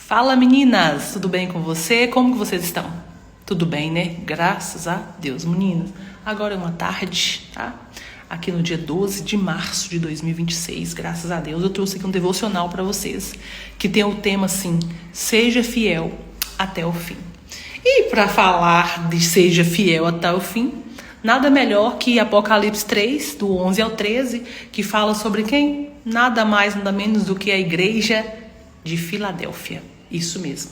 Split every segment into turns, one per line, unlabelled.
Fala meninas, tudo bem com você? Como que vocês estão? Tudo bem, né? Graças a Deus, meninas. Agora é uma tarde, tá? Aqui no dia 12 de março de 2026, graças a Deus, eu trouxe aqui um devocional para vocês, que tem o tema assim, seja fiel até o fim. E para falar de seja fiel até o fim, nada melhor que Apocalipse 3, do 11 ao 13, que fala sobre quem? Nada mais, nada menos do que a igreja de Filadélfia. Isso mesmo.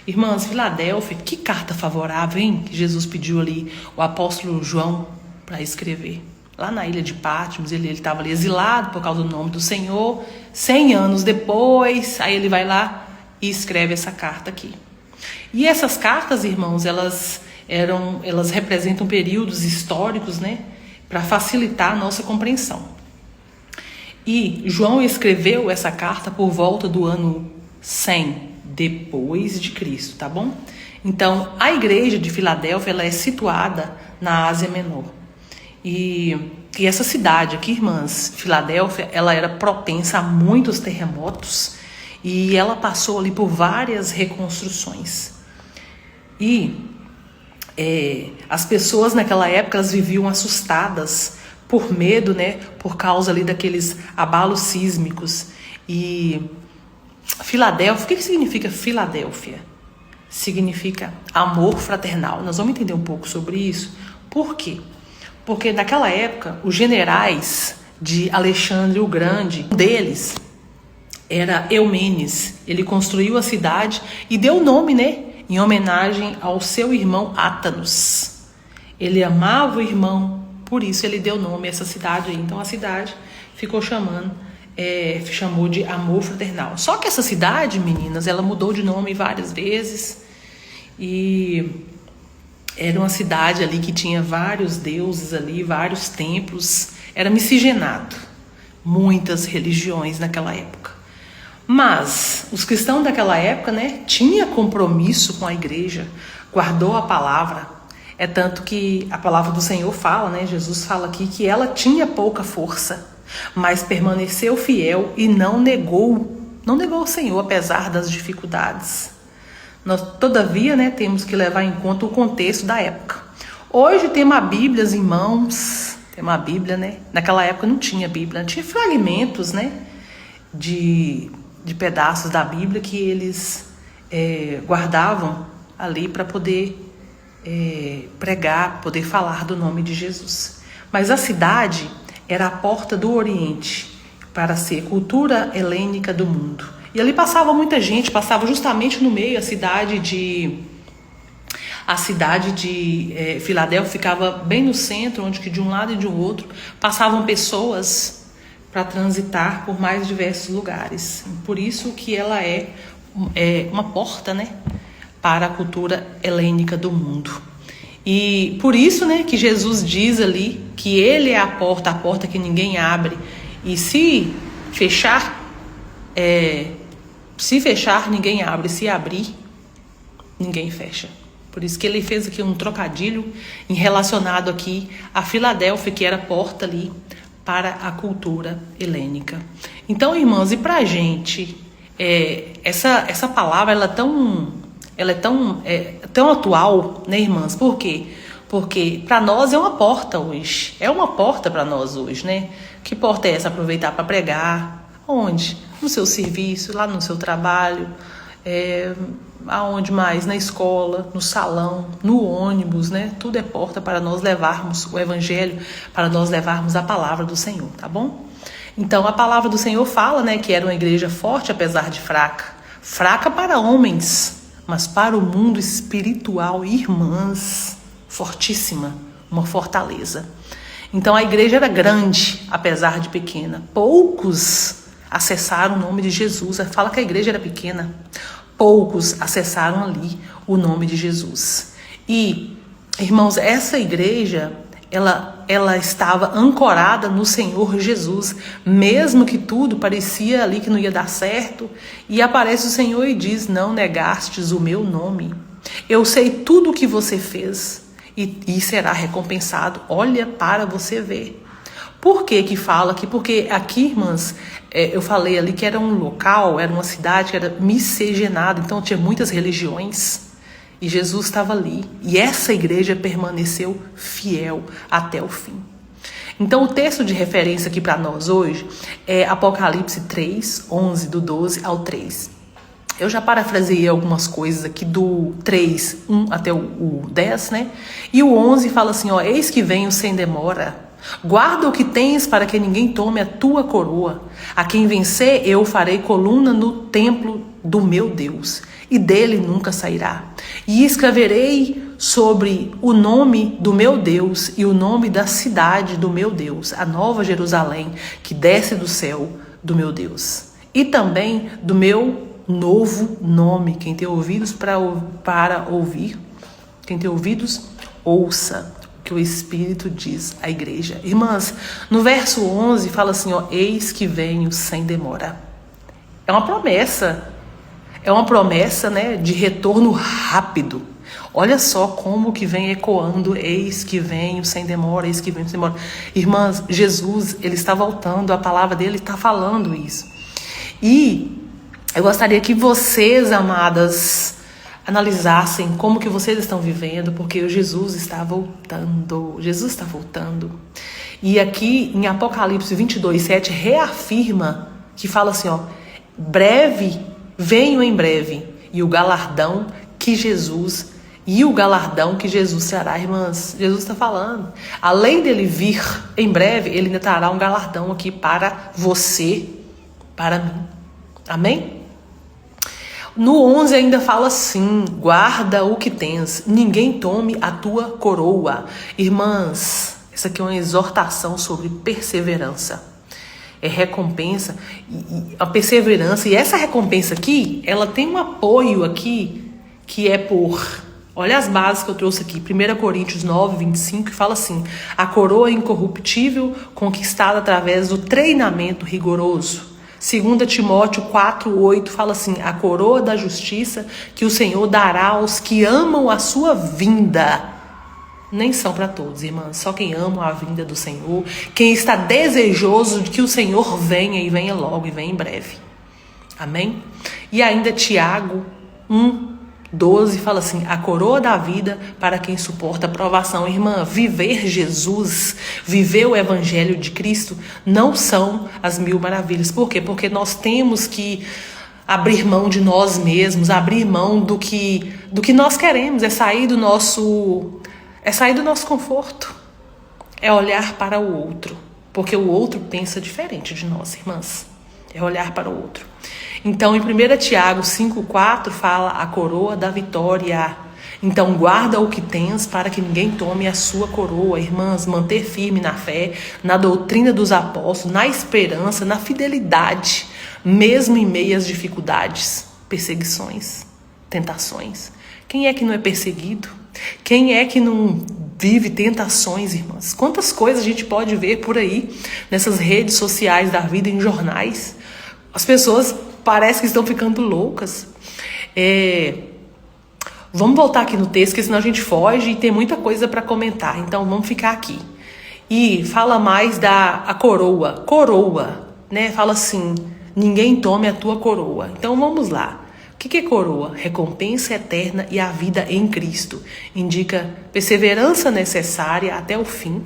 Irmãs, Filadélfia, que carta favorável, hein? Que Jesus pediu ali o apóstolo João para escrever. Lá na ilha de Patmos, ele estava ali exilado por causa do nome do Senhor. 100 anos depois, aí ele vai lá e escreve essa carta aqui. E essas cartas, irmãos, elas representam períodos históricos, né? Para facilitar a nossa compreensão. E João escreveu essa carta por volta do ano 100 depois de Cristo, tá bom? Então, a igreja de Filadélfia, ela é situada na Ásia Menor. E essa cidade aqui, irmãs, Filadélfia, ela era propensa a muitos terremotos e ela passou ali por várias reconstruções. E as pessoas naquela época, elas viviam assustadas por medo, né? Por causa ali daqueles abalos sísmicos. E Filadélfia, o que significa Filadélfia? Significa amor fraternal. Nós vamos entender um pouco sobre isso. Por quê? Porque naquela época, os generais de Alexandre o Grande, um deles era Eumenes. Ele construiu a cidade e deu o nome, né? Em homenagem ao seu irmão Átanos. Ele amava o irmão, por isso ele deu nome a essa cidade aí. Então a cidade ficou chamou de amor fraternal. Só que essa cidade, meninas, ela mudou de nome várias vezes. E era uma cidade ali que tinha vários deuses ali, vários templos. Era miscigenado. Muitas religiões naquela época. Mas os cristãos daquela época, né, tinha compromisso com a igreja, guardou a palavra. É tanto que a palavra do Senhor fala, né, Jesus fala aqui que ela tinha pouca força, mas permaneceu fiel e não negou o Senhor, apesar das dificuldades. Nós, todavia, né, temos que levar em conta o contexto da época. Hoje temos a Bíblia em mãos, temos a Bíblia, né? Naquela época não tinha Bíblia, tinha fragmentos, né, de pedaços da Bíblia que eles guardavam ali para poder pregar, poder falar do nome de Jesus. Mas a cidade era a porta do Oriente para ser cultura helênica do mundo. E ali passava muita gente, passava justamente no meio. A cidade de Filadélfia ficava bem no centro, onde que de um lado e de outro passavam pessoas para transitar por mais diversos lugares. Por isso que ela é uma porta, né, para a cultura helênica do mundo. E por isso, né, que Jesus diz ali que ele é a porta que ninguém abre. E se fechar, ninguém abre. Se abrir, ninguém fecha. Por isso que ele fez aqui um trocadilho relacionado aqui a Filadélfia, que era a porta ali para a cultura helênica. Então, irmãos, e para a gente, essa palavra ela é tão atual, né, irmãs? Por quê? Porque para nós é uma porta hoje. É uma porta para nós hoje, né? Que porta é essa? Aproveitar para pregar. Onde? No seu serviço, lá no seu trabalho. Aonde mais? Na escola, no salão, no ônibus, né? Tudo é porta para nós levarmos o evangelho, para nós levarmos a palavra do Senhor, tá bom? Então a palavra do Senhor fala, né, que era uma igreja forte, apesar de fraca. Fraca para homens, mas para o mundo espiritual, irmãs, fortíssima, uma fortaleza. Então a igreja era grande, apesar de pequena. Poucos acessaram o nome de Jesus. Fala que a igreja era pequena. Poucos acessaram ali o nome de Jesus. E, irmãos, essa igreja, ela estava ancorada no Senhor Jesus, mesmo que tudo parecia ali que não ia dar certo. E aparece o Senhor e diz: não negastes o meu nome. Eu sei tudo o que você fez e será recompensado. Olha para você ver. Por que que fala aqui? Porque aqui, irmãs, eu falei ali que era um local, era uma cidade que era miscigenada, então tinha muitas religiões e Jesus estava ali. E essa igreja permaneceu fiel até o fim. Então o texto de referência aqui para nós hoje é Apocalipse 3, 11, do 12 ao 3. Eu já parafraseei algumas coisas aqui do 3, 1 até o 10, né? E o 11 fala assim, ó, eis que venho sem demora. Guarda o que tens para que ninguém tome a tua coroa. A quem vencer, eu farei coluna no templo do meu Deus, e dele nunca sairá. E escreverei sobre o nome do meu Deus e o nome da cidade do meu Deus, a nova Jerusalém, que desce do céu do meu Deus. E também do meu novo nome. Quem tem ouvidos para ouvir, quem tem ouvidos, ouça que o Espírito diz à igreja. Irmãs, no verso 11 fala assim, ó, eis que venho sem demora. É uma promessa, né, de retorno rápido. Olha só como que vem ecoando, eis que venho sem demora, eis que venho sem demora. Irmãs, Jesus, ele está voltando, a palavra dele está falando isso. E eu gostaria que vocês, amadas, analisassem como que vocês estão vivendo, porque Jesus está voltando. Jesus está voltando. E aqui em Apocalipse 22, 7, reafirma que fala assim, ó, breve, venho em breve, e o galardão que Jesus trará, irmãs. Jesus está falando. Além dele vir em breve, ele ainda trará um galardão aqui para você, para mim. Amém? No 11 ainda fala assim, guarda o que tens, ninguém tome a tua coroa. Irmãs, essa aqui é uma exortação sobre perseverança. É recompensa, a perseverança. E essa recompensa aqui, ela tem um apoio aqui, que é por... Olha as bases que eu trouxe aqui. 1 Coríntios 9, 25, que fala assim, a coroa incorruptível conquistada através do treinamento rigoroso. 2 Timóteo 4, 8 fala assim, a coroa da justiça que o Senhor dará aos que amam a sua vinda. Nem são para todos, irmãs, só quem ama a vinda do Senhor, quem está desejoso de que o Senhor venha e venha logo e venha em breve. Amém? E ainda Tiago 1, 12 fala assim, a coroa da vida para quem suporta a provação. Irmã, viver Jesus, viver o evangelho de Cristo não são as 1000 maravilhas. Por quê? Porque nós temos que abrir mão de nós mesmos, abrir mão do que nós queremos, é sair do nosso conforto, é olhar para o outro, porque o outro pensa diferente de nós, irmãs, é olhar para o outro. Então, em 1 Tiago 5,4 fala a coroa da vitória. Então, guarda o que tens para que ninguém tome a sua coroa. Irmãs, manter firme na fé, na doutrina dos apóstolos, na esperança, na fidelidade, mesmo em meio às dificuldades, perseguições, tentações. Quem é que não é perseguido? Quem é que não vive tentações, irmãs? Quantas coisas a gente pode ver por aí, nessas redes sociais da vida, em jornais. As pessoas parecem que estão ficando loucas. Vamos voltar aqui no texto, porque senão a gente foge e tem muita coisa para comentar. Então vamos ficar aqui. E fala mais da coroa. Coroa, né? Fala assim, ninguém tome a tua coroa. Então vamos lá. O que é coroa? Recompensa eterna e a vida em Cristo. Indica perseverança necessária até o fim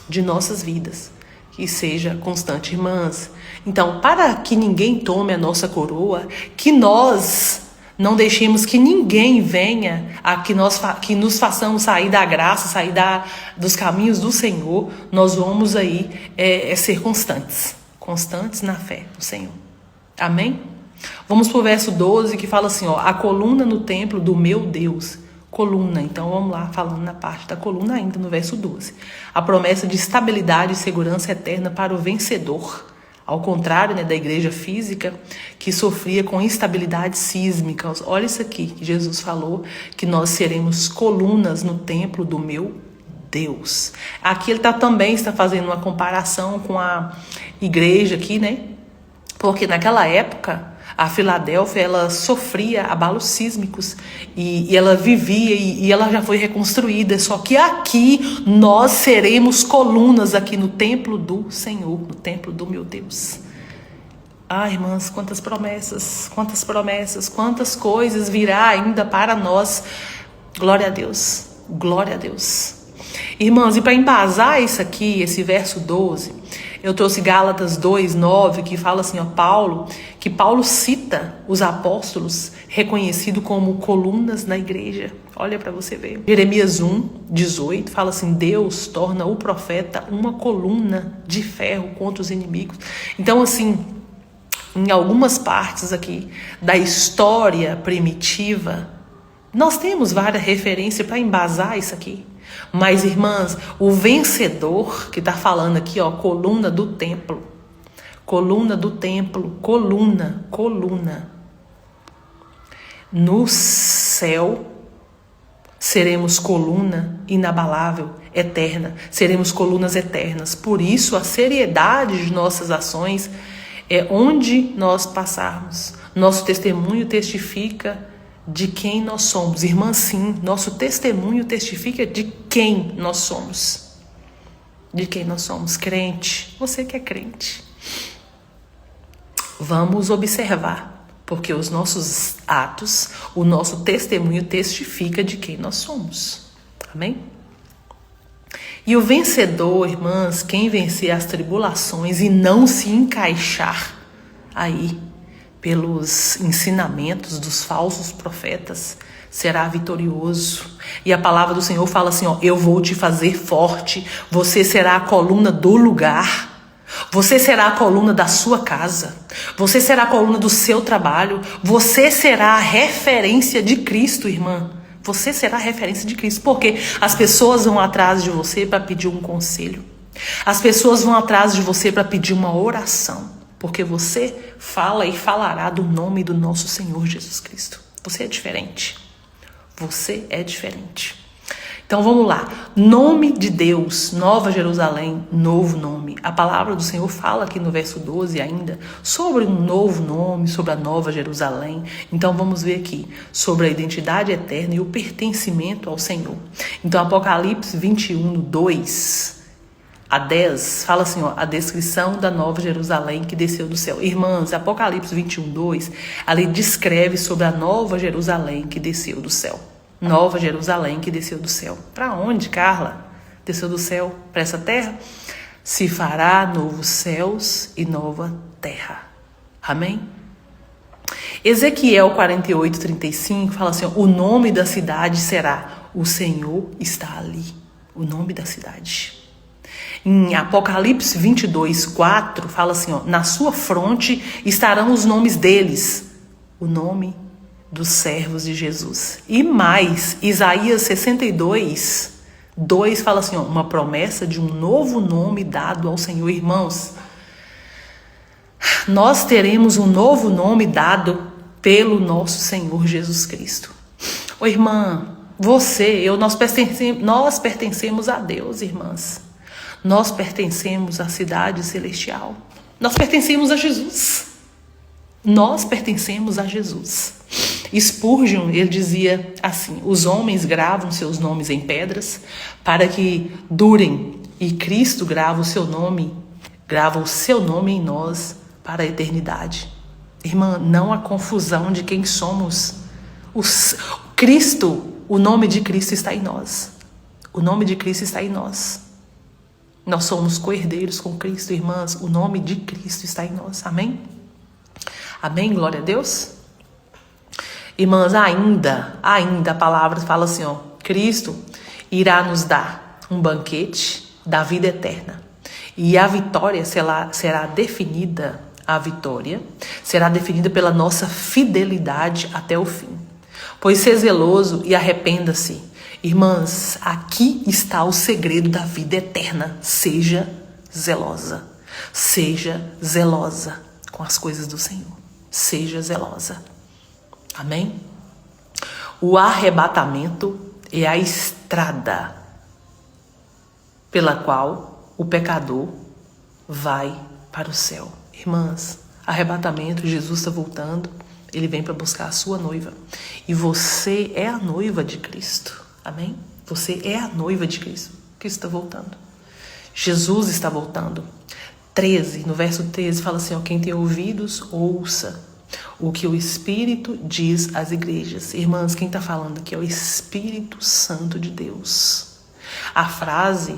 de nossas vidas. Que seja constante, irmãs. Então, para que ninguém tome a nossa coroa, que nós não deixemos que ninguém venha, que nos façamos sair da graça, sair dos caminhos do Senhor, nós vamos aí ser constantes. Constantes na fé do Senhor. Amém? Vamos para o verso 12 que fala assim, ó, a coluna no templo do meu Deus. Coluna, então vamos lá, falando na parte da coluna ainda no verso 12. A promessa de estabilidade e segurança eterna para o vencedor. Ao contrário, né, da igreja física, que sofria com instabilidades sísmicas. Olha isso aqui que Jesus falou, que nós seremos colunas no templo do meu Deus. Aqui ele também está fazendo uma comparação com a igreja aqui, né? Porque naquela época, A Filadélfia, ela sofria abalos sísmicos e ela vivia e ela já foi reconstruída. Só que aqui nós seremos colunas aqui no templo do Senhor, no templo do meu Deus. Ah, irmãs, quantas promessas, quantas coisas virá ainda para nós. Glória a Deus, glória a Deus. Irmãs, e para embasar isso aqui, esse verso 12, eu trouxe Gálatas 2:9, que fala assim, ó, que Paulo cita os apóstolos reconhecidos como colunas na igreja. Olha para você ver. Jeremias 1:18 fala assim, Deus torna o profeta uma coluna de ferro contra os inimigos. Então, assim, em algumas partes aqui da história primitiva, nós temos várias referências para embasar isso aqui. Mas, irmãs, o vencedor que está falando aqui, ó, coluna do templo. Coluna do templo, coluna. No céu, seremos coluna inabalável, eterna. Seremos colunas eternas. Por isso, a seriedade de nossas ações é onde nós passarmos. Nosso testemunho testifica de quem nós somos. Irmã, sim, nosso testemunho testifica de quem nós somos. De quem nós somos. Crente. Você que é crente. Vamos observar, porque os nossos atos, o nosso testemunho testifica de quem nós somos. Amém? E o vencedor, irmãs, quem vencer as tribulações e não se encaixar aí pelos ensinamentos dos falsos profetas, será vitorioso. E a palavra do Senhor fala assim, ó, eu vou te fazer forte, você será a coluna do lugar, você será a coluna da sua casa, você será a coluna do seu trabalho, você será a referência de Cristo, irmã. Você será a referência de Cristo, porque as pessoas vão atrás de você para pedir um conselho, as pessoas vão atrás de você para pedir uma oração, porque você fala e falará do nome do nosso Senhor Jesus Cristo. Você é diferente. Você é diferente. Então vamos lá. Nome de Deus, Nova Jerusalém, novo nome. A palavra do Senhor fala aqui no verso 12 ainda sobre um novo nome, sobre a Nova Jerusalém. Então vamos ver aqui sobre a identidade eterna e o pertencimento ao Senhor. Então Apocalipse 21:2 a 10, fala assim, ó, a descrição da Nova Jerusalém que desceu do céu. Irmãs, Apocalipse 21:2, ali descreve sobre a Nova Jerusalém que desceu do céu. Nova Jerusalém que desceu do céu. Para onde, Carla? Desceu do céu para essa terra? Se fará novos céus e nova terra. Amém? Ezequiel 48:35 fala assim, ó, o nome da cidade será o Senhor está ali. O nome da cidade. Em Apocalipse 22:4 fala assim, ó, na sua fronte estarão os nomes deles, o nome dos servos de Jesus. E mais, Isaías 62:2 fala assim, ó, uma promessa de um novo nome dado ao Senhor. Irmãos, nós teremos um novo nome dado pelo nosso Senhor Jesus Cristo. Ô irmã, nós pertencemos a Deus, irmãs. Nós pertencemos à cidade celestial. Nós pertencemos a Jesus. Nós pertencemos a Jesus. Spurgeon, ele dizia assim, os homens gravam seus nomes em pedras para que durem, e Cristo grava o seu nome em nós para a eternidade. Irmã, não há confusão de quem somos. O nome de Cristo está em nós. O nome de Cristo está em nós. Nós somos co-herdeiros com Cristo, irmãs. O nome de Cristo está em nós. Amém? Amém? Glória a Deus. Irmãs, ainda a palavra fala assim, ó, Cristo irá nos dar um banquete da vida eterna. E a vitória será definida pela nossa fidelidade até o fim. Pois ser zeloso e arrependa-se. Irmãs, aqui está o segredo da vida eterna. Seja zelosa. Seja zelosa com as coisas do Senhor. Seja zelosa. Amém? O arrebatamento é a estrada pela qual o pecador vai para o céu. Irmãs, Arrebatamento, Jesus está voltando. Ele vem para buscar a sua noiva. E você é a noiva de Cristo. Amém? Você é a noiva de Cristo. Cristo está voltando. Jesus está voltando. 13, no verso 13, fala assim, ó, quem tem ouvidos, ouça o que o Espírito diz às igrejas. Irmãs, quem está falando aqui é o Espírito Santo de Deus. A frase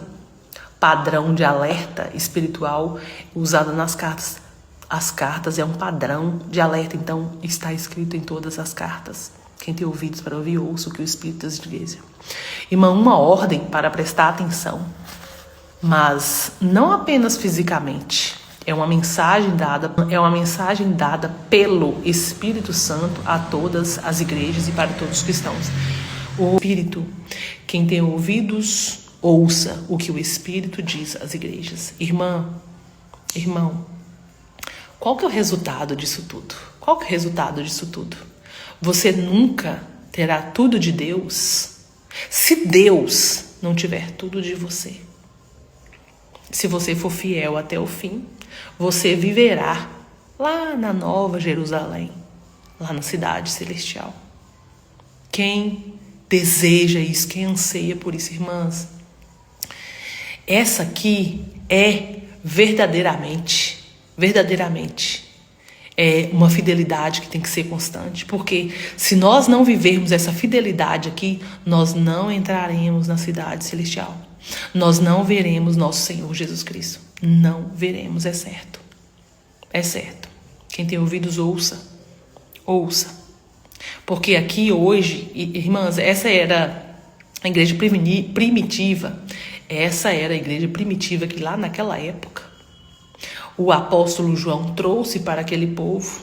padrão de alerta espiritual usada nas cartas. As cartas é um padrão de alerta, então está escrito em todas as cartas. Quem tem ouvidos para ouvir, ouça o que o Espírito diz às igrejas. Irmã, uma ordem para prestar atenção. Mas não apenas fisicamente, é uma mensagem dada pelo Espírito Santo a todas as igrejas e para todos os cristãos. O Espírito, quem tem ouvidos, ouça o que o Espírito diz às igrejas. Irmã, irmão, qual que é o resultado disso tudo? Qual que é o resultado disso tudo? Você nunca terá tudo de Deus se Deus não tiver tudo de você. Se você for fiel até o fim, você viverá lá na Nova Jerusalém, lá na cidade celestial. Quem deseja isso, quem anseia por isso, irmãs? Essa aqui é verdadeiramente, é uma fidelidade que tem que ser constante, porque se nós não vivermos essa fidelidade aqui, nós não entraremos na cidade celestial. Nós não veremos nosso Senhor Jesus Cristo. Não veremos, é certo. É certo. Quem tem ouvidos, ouça. Ouça. Porque aqui hoje, irmãs, essa era a igreja primitiva. Essa era a igreja primitiva que lá naquela época o apóstolo João trouxe para aquele povo.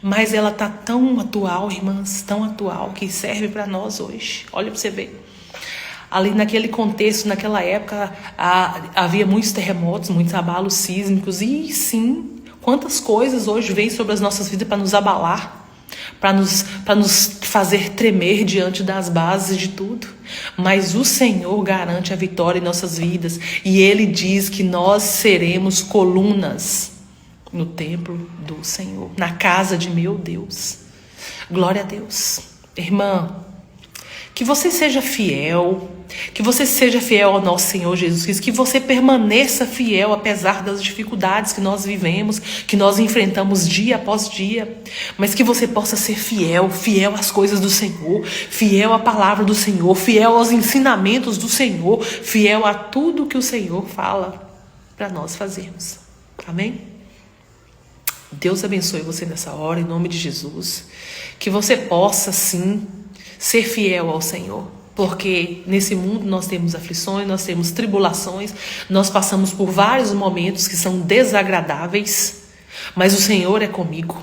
Mas ela está tão atual, irmãs, tão atual, que serve para nós hoje. Olha para você ver. Ali naquele contexto, naquela época, havia muitos terremotos, muitos abalos sísmicos. E sim, quantas coisas hoje vêm sobre as nossas vidas para nos abalar, para nos fazer tremer diante das bases de tudo. Mas o Senhor garante a vitória em nossas vidas. E Ele diz que nós seremos colunas no templo do Senhor, na casa de meu Deus. Glória a Deus. Irmã, que você seja fiel, ao nosso Senhor Jesus Cristo, que você permaneça fiel apesar das dificuldades que nós vivemos, que nós enfrentamos dia após dia, mas que você possa ser fiel às coisas do Senhor, fiel à palavra do Senhor, fiel aos ensinamentos do Senhor, fiel a tudo que o Senhor fala para nós fazermos. Amém? Deus abençoe você nessa hora, em nome de Jesus, que você possa sim ser fiel ao Senhor, porque nesse mundo nós temos aflições, nós temos tribulações, nós passamos por vários momentos que são desagradáveis, mas o Senhor é comigo,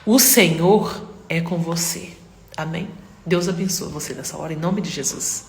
o Senhor é com você, amém? Deus abençoe você nessa hora, em nome de Jesus.